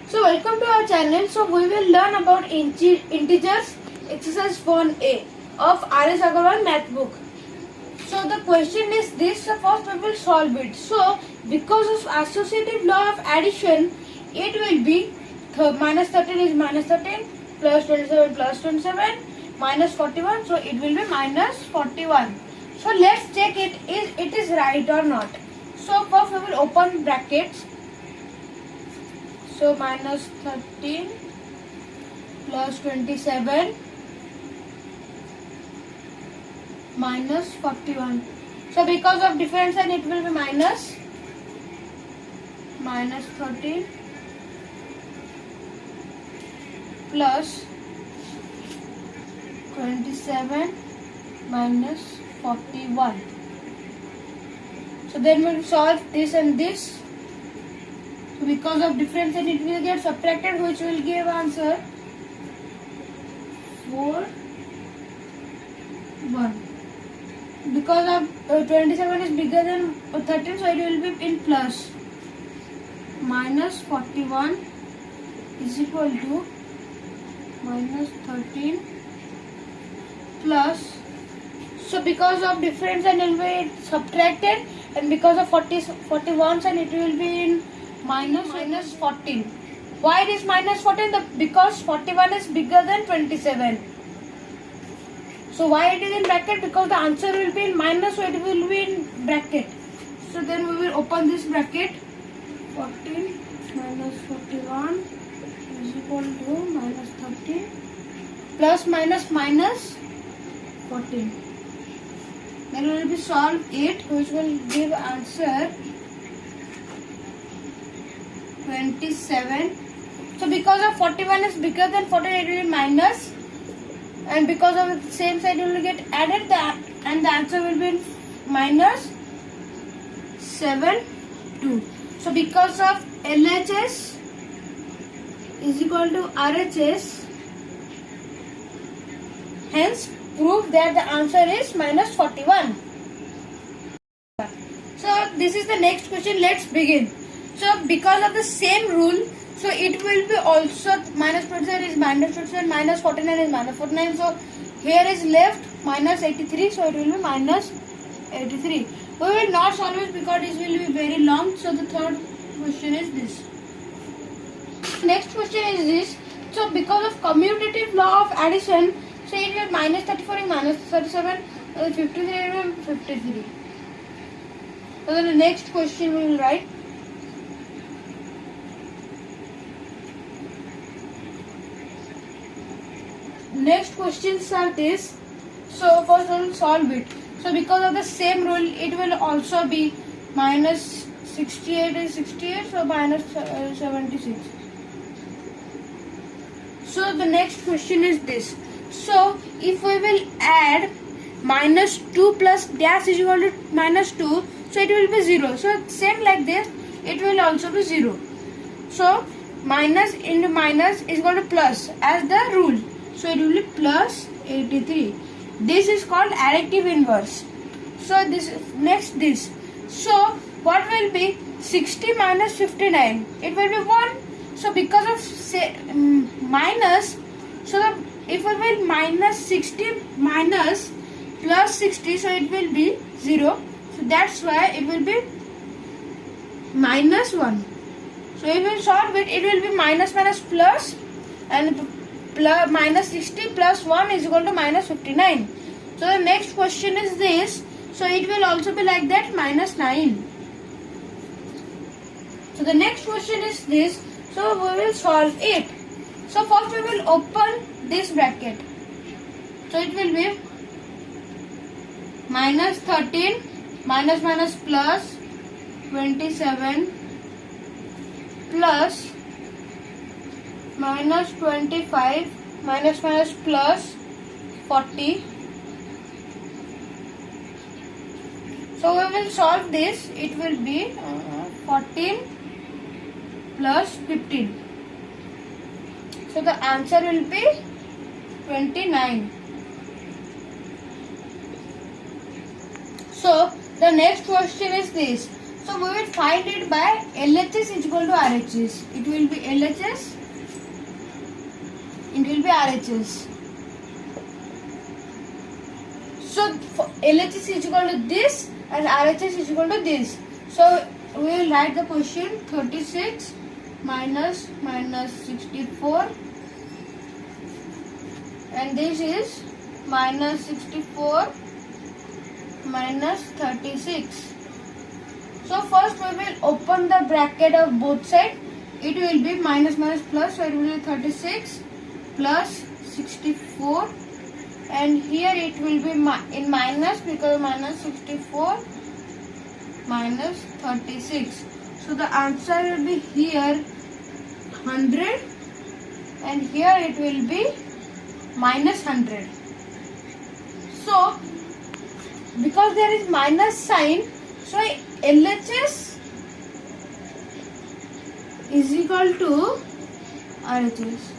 So welcome to our channel. So we will learn about integers exercise 1A of R.S. Agarwal math book. So the question is this, so first we will solve it. So because of associative law of addition, it will be minus 13 is minus 13 plus 27 plus 27 minus 41. So it will be minus 41. So let's check it is right or not. So first we will open brackets. So minus 13 plus 27 minus 41. So because of difference sign it will be minus 13 plus 27 minus 41. So then we will solve this and this. So because of difference and it will get subtracted, which will give answer 4 1. Because of 27 is bigger than 13, so it will be in plus. Minus 41 is equal to minus 13 plus. So because of difference and it will be subtracted, and because of 41 and it will be in minus 14. Why it is minus 14? Because 41 is bigger than 27. So why it is in bracket? Because the answer will be in minus, so it will be in bracket. So then we will open this bracket. 14 minus 41 is equal to minus 13 plus minus 14. Then we will be solve it, which will give answer 27. So because of 41 is bigger than 14, it will be minus, and because of the same side you will get added and the answer will be in minus 7 2. So because of LHS is equal to RHS, hence prove that the answer is minus 41. So this is the next question. Let's begin. So because of the same rule, so it will be also minus 27 is minus 27, minus 49 is minus 49. So here is left minus 83, so it will be minus 83. We will not solve it because this will be very long. So the third question is this. Next question is this. So because of commutative law of addition, so it will minus 34 is minus 37, 53 is 53. So then the next question we will write. Next questions are this. So first we will solve it. So because of the same rule, it will also be minus 68 is 68, so minus 76. So the next question is this. So if we will add minus 2 plus dash is equal to minus 2, so it will be 0. So same like this, it will also be 0. So minus into minus is equal to plus as the rule. So it will be plus 83. This is called additive inverse. So this next this. So what will be 60 minus 59? It will be 1. So because of minus, so if we will minus 60 minus plus 60, so it will be 0. So that's why it will be minus 1. So if we solve it, it will be minus plus, and minus 60 plus 1 is equal to minus 59. So the next question is this. So it will also be like that, minus 9. So the next question is this. So we will solve it. So first we will open this bracket. So it will be minus 13 minus plus 27 plus minus 25 minus plus 40. So we will solve this. It will be 14 plus 15. So the answer will be 29. So the next question is this. So we will find it by LHS is equal to RHS. It will be LHS. It will be RHS. So LHS is equal to this and RHS is equal to this. So we will write the question 36 minus 64 and this is minus 64 minus 36. So first we will open the bracket of both sides. It will be minus minus plus, so it will be 36 plus 64 and here it will be in minus because minus 64 minus 36. So the answer will be here 100 and here it will be minus 100. So because there is minus sign, so LHS is equal to RHS.